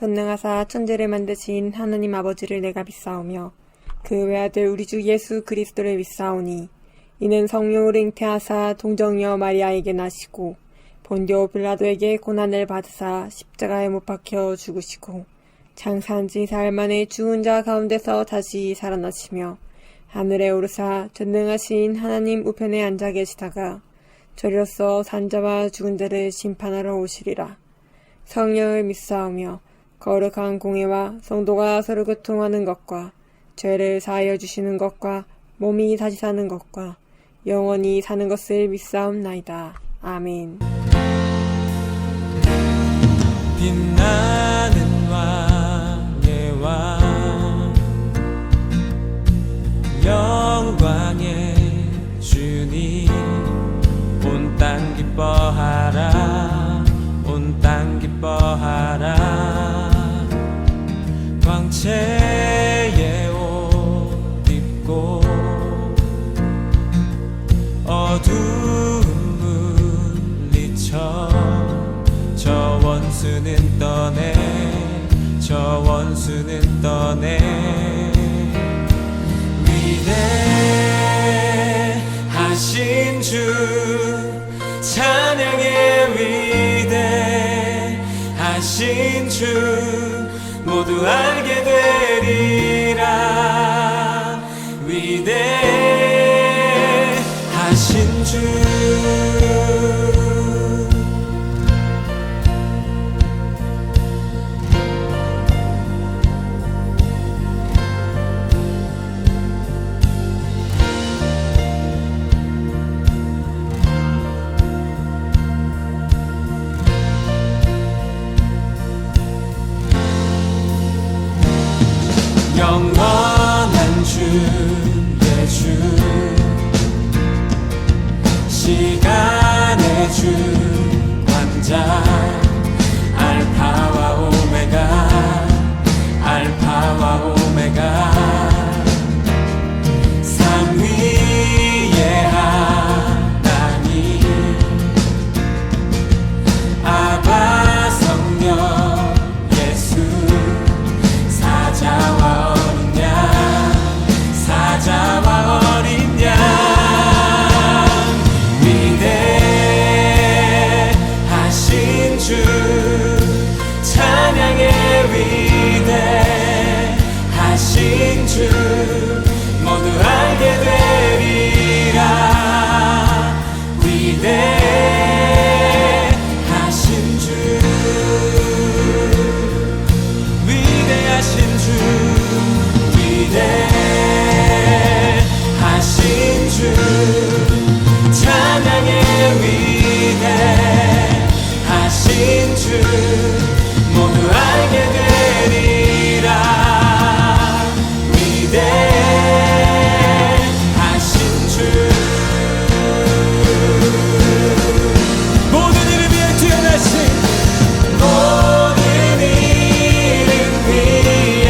전능하사 천지를 만드신 하나님 아버지를 내가 믿사오며 그 외아들 우리 주 예수 그리스도를 믿사오니 이는 성령으로 잉태하사 동정녀 마리아에게 나시고 본디오 빌라도에게 고난을 받으사 십자가에 못 박혀 죽으시고 장사한 지 사흘 만에 죽은 자 가운데서 다시 살아나시며 하늘에 오르사 전능하신 하나님 우편에 앉아 계시다가 저리로서 산자와 죽은 자를 심판하러 오시리라. 성령을 믿사오며 거룩한 공예와 성도가 서로 교통하는 것과 죄를 사하여 주시는 것과 몸이 다시 사는 것과 영원히 사는 것을 믿사옵나이다. 아멘. 빛나는 왕의 왕 영광의 주님 온 땅 기뻐하라 온 땅 기뻐하라 광채의 옷 입고 어두운 물리쳐 저 원수는 떠내 저 원수는 떠내 위대하신 주 찬양의 위대하신 주 모두 알게 되리라 위대하신 주 영원한 주의 주 시간의 주 왕자 알파와 오메가 알파와 오메가 삼위의 하나님 아바 성령 예수 사자와 사자와 어린 양 위대하신 주 찬양의 위대하신 주 모두 알게 되리라 위대하신 주 위대하신 주 위대하신 주 찬양의 위대하신 주 모두 알게 되리라 위대하신 주 모든 이름 위에 뛰어나신 모든 이름 위에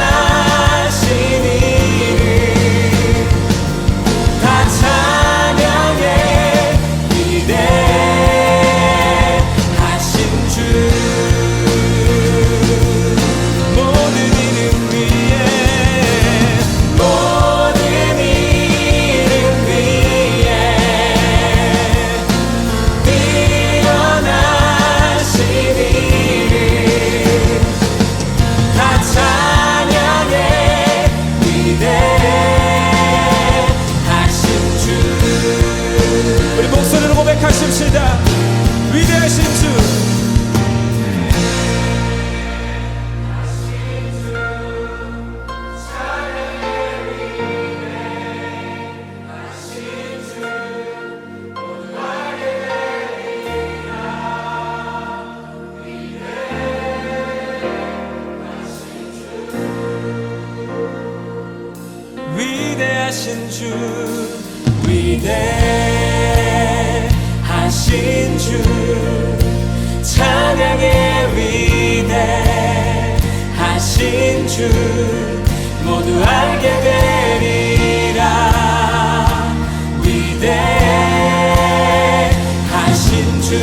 뛰어나신 이름 다 찬양해 위대하신 주 모든 이름 위에 모든 이름 위에 뛰어나신 이름 다 찬양해 위대하신 주 우리 목소리로 고백하십시다 위대하신 주 위대하신 주 위대하신 주 찬양의 위대하신 주 모두 알게 되리라 위대하신 주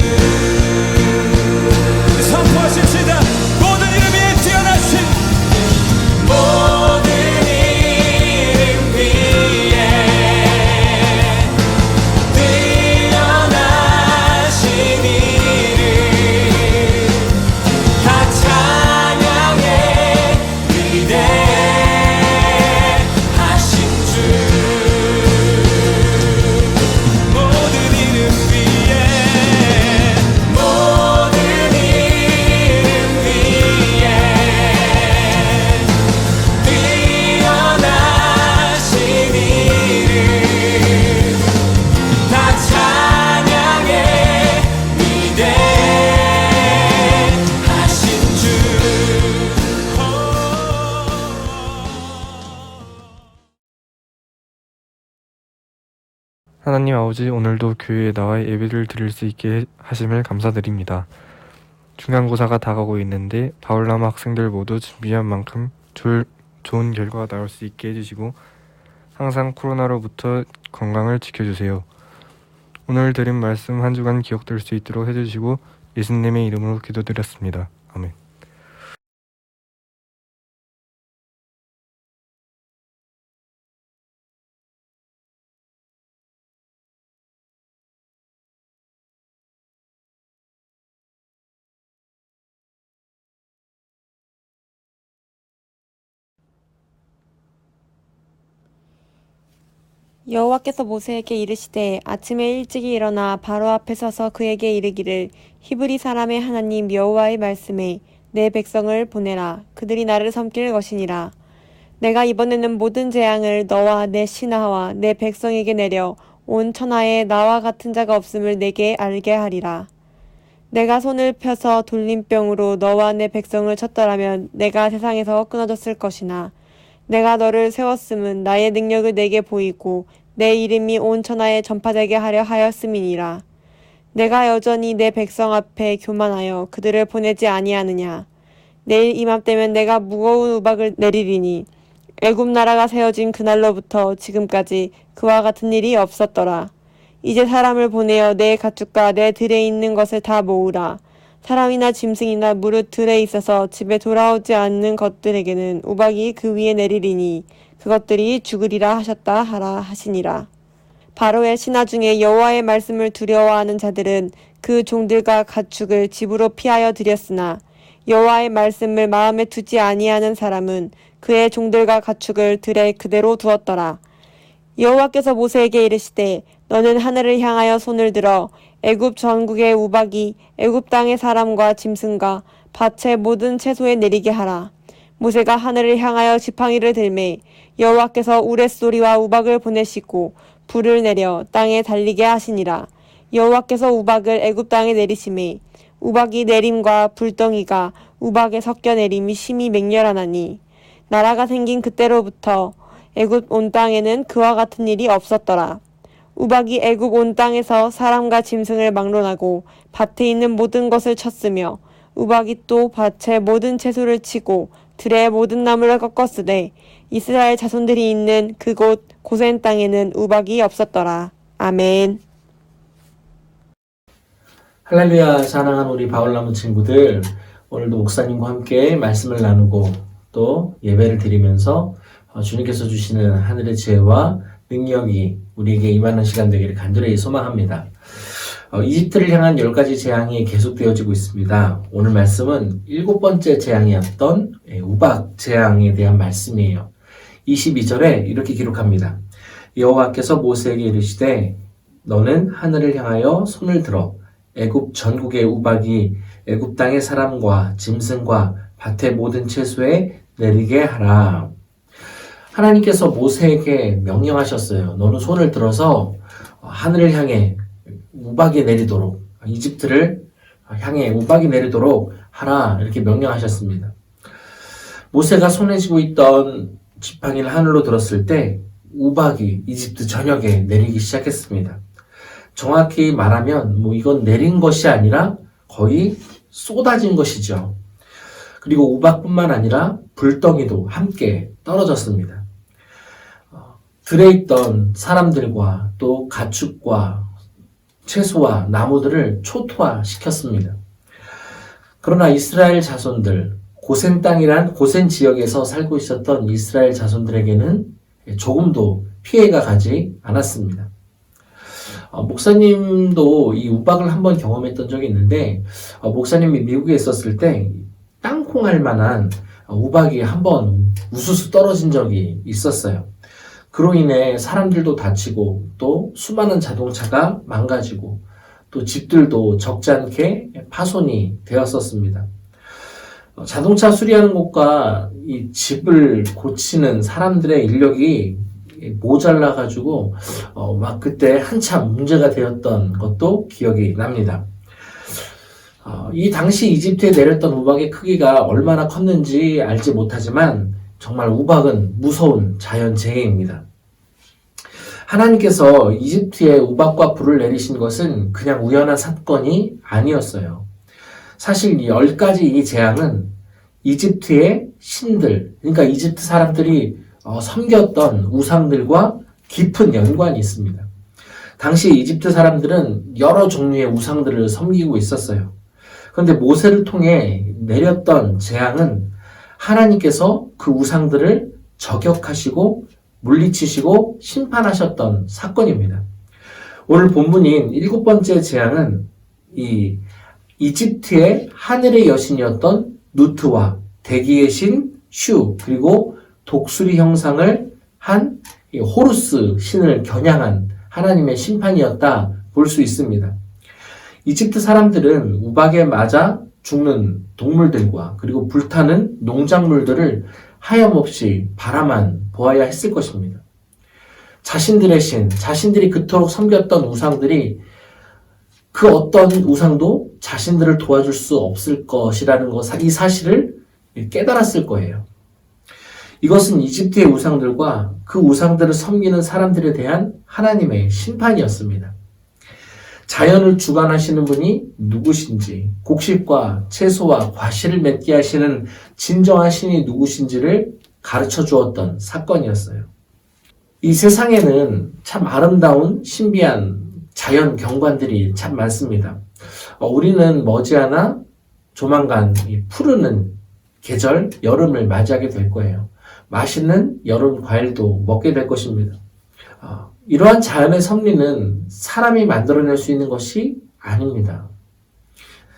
하나님 아버지, 오늘도 교회에 나와 예배를 드릴 수 있게 하심을 감사드립니다. 중간고사가 다가오고 있는데 바울라마 학생들 모두 준비한 만큼 좋은 결과가 나올 수 있게 해주시고 항상 코로나로부터 건강을 지켜주세요. 오늘 드린 말씀 한 주간 기억될 수 있도록 해주시고 예수님의 이름으로 기도드렸습니다. 아멘. 여호와께서 모세에게 이르시되 아침에 일찍이 일어나 바로 앞에 서서 그에게 이르기를 히브리 사람의 하나님 여호와의 말씀에 내 백성을 보내라. 그들이 나를 섬길 것이니라. 내가 이번에는 모든 재앙을 너와 내 신하와 내 백성에게 내려 온 천하에 나와 같은 자가 없음을 내게 알게 하리라. 내가 손을 펴서 돌림병으로 너와 내 백성을 쳤더라면 내가 세상에서 끊어졌을 것이나 내가 너를 세웠음은 나의 능력을 내게 보이고 내 이름이 온 천하에 전파되게 하려 하였음이니라. 내가 여전히 내 백성 앞에 교만하여 그들을 보내지 아니하느냐. 내일 이맘때면 내가 무거운 우박을 내리리니 애굽 나라가 세워진 그날로부터 지금까지 그와 같은 일이 없었더라. 이제 사람을 보내어 내 가축과 내 들에 있는 것을 다 모으라. 사람이나 짐승이나 무릇 들에 있어서 집에 돌아오지 않는 것들에게는 우박이 그 위에 내리리니 그것들이 죽으리라 하셨다 하라 하시니라. 바로의 신하 중에 여호와의 말씀을 두려워하는 자들은 그 종들과 가축을 집으로 피하여 들였으나 여호와의 말씀을 마음에 두지 아니하는 사람은 그의 종들과 가축을 들에 그대로 두었더라. 여호와께서 모세에게 이르시되 너는 하늘을 향하여 손을 들어 애굽 전국의 우박이 애굽 땅의 사람과 짐승과 밭의 모든 채소에 내리게 하라. 모세가 하늘을 향하여 지팡이를 들매 여호와께서 우레소리와 우박을 보내시고 불을 내려 땅에 달리게 하시니라. 여호와께서 우박을 애굽 땅에 내리심에 우박이 내림과 불덩이가 우박에 섞여 내림이 심히 맹렬하나니 나라가 생긴 그때로부터 애굽 온 땅에는 그와 같은 일이 없었더라. 우박이 애굽 온 땅에서 사람과 짐승을 막론하고 밭에 있는 모든 것을 쳤으며 우박이 또 밭의 모든 채소를 치고 들의 모든 나무를 꺾었으되 이스라엘 자손들이 있는 그곳 고센 땅에는 우박이 없었더라. 아멘. 할렐루야. 사랑하는 우리 바울나무 친구들, 오늘도 목사님과 함께 말씀을 나누고 또 예배를 드리면서 주님께서 주시는 하늘의 지혜와 능력이 우리에게 임하는 시간 되기를 간절히 소망합니다. 이집트를 향한 10가지 재앙이 계속되어지고 있습니다. 오늘 말씀은 7번째 재앙이었던 우박 재앙에 대한 말씀이에요. 22절에 이렇게 기록합니다. 여호와께서 모세에게 이르시되 너는 하늘을 향하여 손을 들어 애굽 전국의 우박이 애굽 땅의 사람과 짐승과 밭의 모든 채소에 내리게 하라. 하나님께서 모세에게 명령하셨어요. 너는 손을 들어서 하늘을 향해 우박이 내리도록, 이집트를 향해 우박이 내리도록 하라, 이렇게 명령하셨습니다. 모세가 손에 쥐고 있던 지팡이를 하늘로 들었을 때 우박이 이집트 전역에 내리기 시작했습니다. 정확히 말하면 이건 내린 것이 아니라 거의 쏟아진 것이죠. 그리고 우박뿐만 아니라 불덩이도 함께 떨어졌습니다. 들에 있던 사람들과 또 가축과 채소와 나무들을 초토화시켰습니다. 그러나 이스라엘 자손들, 고센 땅이란 고센 지역에서 살고 있었던 이스라엘 자손들에게는 조금도 피해가 가지 않았습니다. 목사님도 이 우박을 한번 경험했던 적이 있는데, 목사님이 미국에 있었을 때 땅콩할 만한 우박이 한번 우수수 떨어진 적이 있었어요. 그로 인해 사람들도 다치고 또 수많은 자동차가 망가지고 또 집들도 적지 않게 파손이 되었었습니다. 자동차 수리하는 곳과 이 집을 고치는 사람들의 인력이 모자라가지고 막 그때 한참 문제가 되었던 것도 기억이 납니다. 이 당시 이집트에 내렸던 우박의 크기가 얼마나 컸는지 알지 못하지만 정말 우박은 무서운 자연재해입니다. 하나님께서 이집트에 우박과 불을 내리신 것은 그냥 우연한 사건이 아니었어요. 사실 이 10가지 이 재앙은 이집트의 신들, 그러니까 이집트 사람들이 섬겼던 우상들과 깊은 연관이 있습니다. 당시 이집트 사람들은 여러 종류의 우상들을 섬기고 있었어요. 그런데 모세를 통해 내렸던 재앙은 하나님께서 그 우상들을 저격하시고 물리치시고 심판하셨던 사건입니다. 오늘 본문인 7번째 재앙은 이 이집트의 하늘의 여신이었던 누트와 대기의 신 슈, 그리고 독수리 형상을 한 호루스 신을 겨냥한 하나님의 심판이었다 볼 수 있습니다. 이집트 사람들은 우박에 맞아 죽는 동물들과 그리고 불타는 농작물들을 하염없이 바라만 보아야 했을 것입니다. 자신들의 신, 자신들이 그토록 섬겼던 우상들이 그 어떤 우상도 자신들을 도와줄 수 없을 것이라는 이 사실을 깨달았을 거예요. 이것은 이집트의 우상들과 그 우상들을 섬기는 사람들에 대한 하나님의 심판이었습니다. 자연을 주관하시는 분이 누구신지, 곡식과 채소와 과실을 맺게 하시는 진정한 신이 누구신지를 가르쳐 주었던 사건이었어요. 이 세상에는 참 아름다운 신비한 자연 경관들이 참 많습니다. 우리는 머지않아 조만간 푸르는 계절, 여름을 맞이하게 될 거예요. 맛있는 여름 과일도 먹게 될 것입니다. 이러한 자연의 섭리는 사람이 만들어낼 수 있는 것이 아닙니다.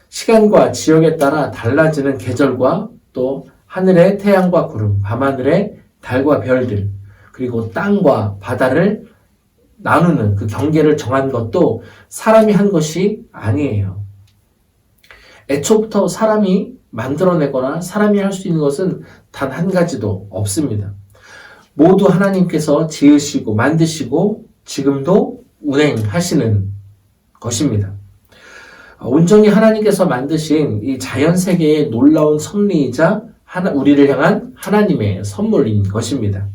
시간과 지역에 따라 달라지는 계절과 또 하늘의 태양과 구름, 밤하늘의 달과 별들, 그리고 땅과 바다를 나누는 그 경계를 정한 것도 사람이 한 것이 아니에요. 애초부터 사람이 만들어내거나 사람이 할 수 있는 것은 단 한 가지도 없습니다. 모두 하나님께서 지으시고 만드시고 지금도 운행하시는 것입니다. 온전히 하나님께서 만드신 이 자연세계의 놀라운 섭리이자 우리를 향한 하나님의 선물인 것입니다.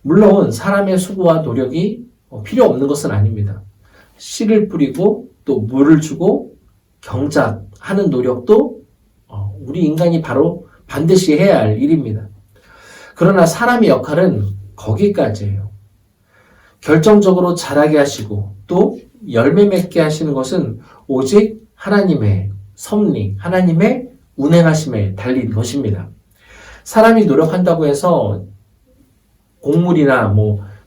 물론 사람의 수고와 노력이 필요 없는 것은 아닙니다. 씨를 뿌리고 또 물을 주고 경작하는 노력도 우리 인간이 바로 반드시 해야 할 일입니다. 그러나 사람의 역할은 거기까지예요. 결정적으로 자라게 하시고 또 열매 맺게 하시는 것은 오직 하나님의 섭리, 하나님의 운행하심에 달린 것입니다. 사람이 노력한다고 해서 곡물이나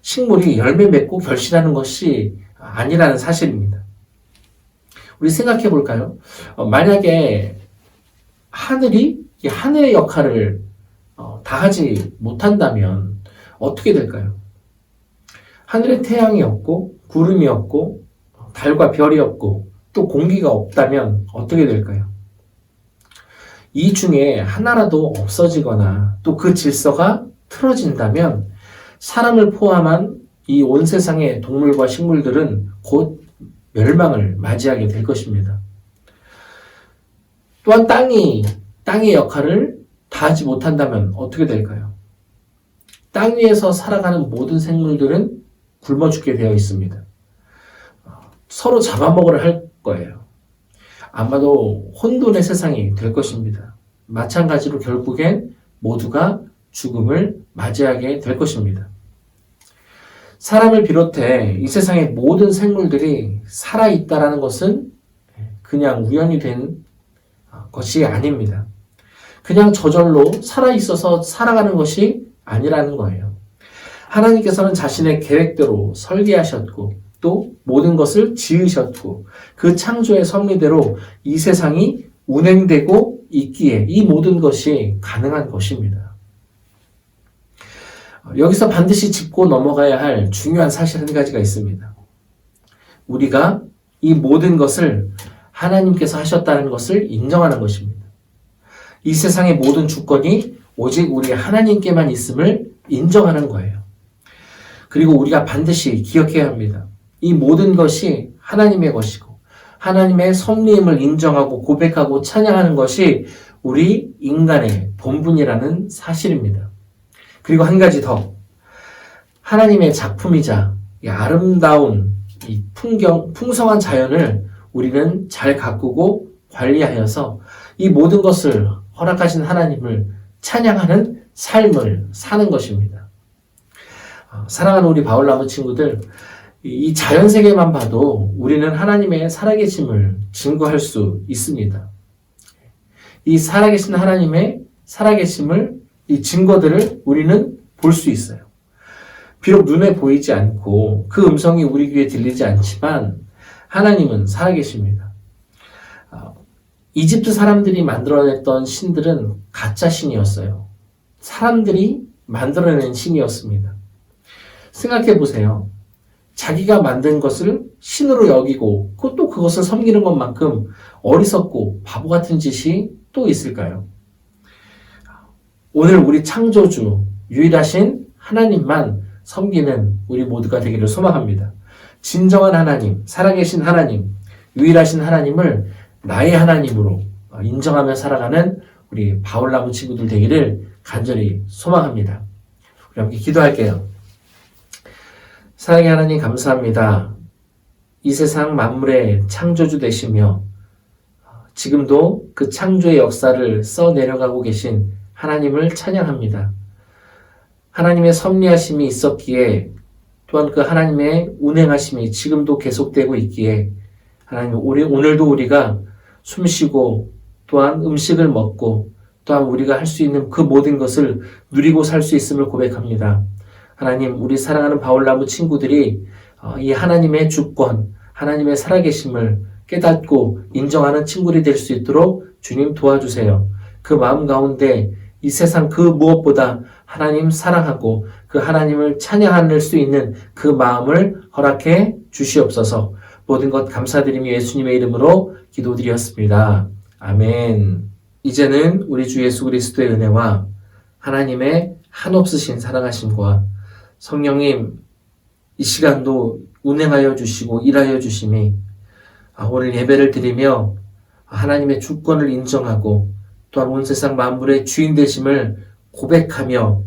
식물이 열매 맺고 결실하는 것이 아니라는 사실입니다. 우리 생각해 볼까요? 만약에 하늘이 이 하늘의 역할을 다 하지 못한다면 어떻게 될까요? 하늘에 태양이 없고 구름이 없고 달과 별이 없고 또 공기가 없다면 어떻게 될까요? 이 중에 하나라도 없어지거나 또 그 질서가 틀어진다면 사람을 포함한 이 온 세상의 동물과 식물들은 곧 멸망을 맞이하게 될 것입니다. 또한 땅의 역할을 다하지 못한다면 어떻게 될까요? 땅 위에서 살아가는 모든 생물들은 굶어 죽게 되어 있습니다. 서로 잡아먹으려 할 거예요. 아마도 혼돈의 세상이 될 것입니다. 마찬가지로 결국엔 모두가 죽음을 맞이하게 될 것입니다. 사람을 비롯해 이 세상의 모든 생물들이 살아있다라는 것은 그냥 우연이 된 것이 아닙니다. 그냥 저절로 살아있어서 살아가는 것이 아니라는 거예요. 하나님께서는 자신의 계획대로 설계하셨고 또 모든 것을 지으셨고 그 창조의 섭리대로 이 세상이 운행되고 있기에 이 모든 것이 가능한 것입니다. 여기서 반드시 짚고 넘어가야 할 중요한 사실 한 가지가 있습니다. 우리가 이 모든 것을 하나님께서 하셨다는 것을 인정하는 것입니다. 이 세상의 모든 주권이 오직 우리 하나님께만 있음을 인정하는 거예요. 그리고 우리가 반드시 기억해야 합니다. 이 모든 것이 하나님의 것이고 하나님의 섭리임을 인정하고 고백하고 찬양하는 것이 우리 인간의 본분이라는 사실입니다. 그리고 한 가지 더. 하나님의 작품이자 이 아름다운 이 풍성한 자연을 우리는 잘 가꾸고 관리하여서 이 모든 것을 허락하신 하나님을 찬양하는 삶을 사는 것입니다. 사랑하는 우리 바울나무 친구들, 이 자연 세계만 봐도 우리는 하나님의 살아계심을 증거할 수 있습니다. 이 살아계신 하나님의 살아계심을, 이 증거들을 우리는 볼 수 있어요. 비록 눈에 보이지 않고 그 음성이 우리 귀에 들리지 않지만 하나님은 살아계십니다. 이집트 사람들이 만들어냈던 신들은 가짜 신이었어요. 사람들이 만들어낸 신이었습니다. 생각해 보세요. 자기가 만든 것을 신으로 여기고 또 그것을 섬기는 것만큼 어리석고 바보 같은 짓이 또 있을까요? 오늘 우리 창조주, 유일하신 하나님만 섬기는 우리 모두가 되기를 소망합니다. 진정한 하나님, 살아계신 하나님, 유일하신 하나님을 나의 하나님으로 인정하며 살아가는 우리 바울나무 친구들 되기를 간절히 소망합니다. 우리 함께 기도할게요. 사랑의 하나님 감사합니다. 이 세상 만물의 창조주 되시며 지금도 그 창조의 역사를 써내려가고 계신 하나님을 찬양합니다. 하나님의 섭리하심이 있었기에 또한 그 하나님의 운행하심이 지금도 계속되고 있기에 하나님 오늘도 우리가 숨쉬고 또한 음식을 먹고 또한 우리가 할 수 있는 그 모든 것을 누리고 살 수 있음을 고백합니다. 하나님, 우리 사랑하는 바울나무 친구들이 이 하나님의 주권, 하나님의 살아계심을 깨닫고 인정하는 친구들이 될 수 있도록 주님 도와주세요. 그 마음 가운데 이 세상 그 무엇보다 하나님 사랑하고 그 하나님을 찬양할 수 있는 그 마음을 허락해 주시옵소서. 모든 것 감사드리며 예수님의 이름으로 기도드렸습니다. 아멘. 이제는 우리 주 예수 그리스도의 은혜와 하나님의 한없으신 사랑하심과 성령님 이 시간도 운행하여 주시고 일하여 주심이 오늘 예배를 드리며 하나님의 주권을 인정하고 또한 온 세상 만물의 주인 되심을 고백하며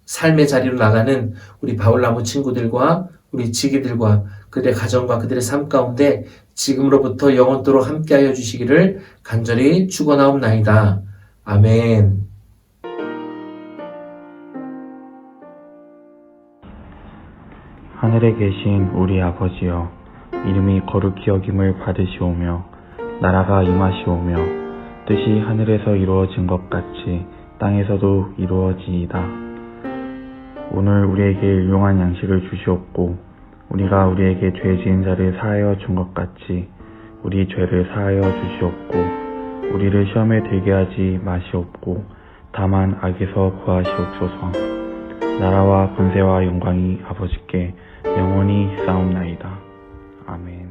삶의 자리로 나가는 우리 바울나무 친구들과 우리 지기들과 그들의 가정과 그들의 삶 가운데 지금으로부터 영원토록 함께하여 주시기를 간절히 축원하옵나이다. 아멘. 하늘에 계신 우리 아버지여, 이름이 거룩히 여김을 받으시오며 나라가 임하시오며 뜻이 하늘에서 이루어진 것 같이 땅에서도 이루어지이다. 오늘 우리에게 일용할 양식을 주시옵고 우리가 우리에게 죄 지은 자를 사하여 준 것 같이 우리 죄를 사하여 주시옵고 우리를 시험에 들게 하지 마시옵고 다만 악에서 구하시옵소서. 나라와 권세와 영광이 아버지께 영원히 있사옵나이다. 아멘.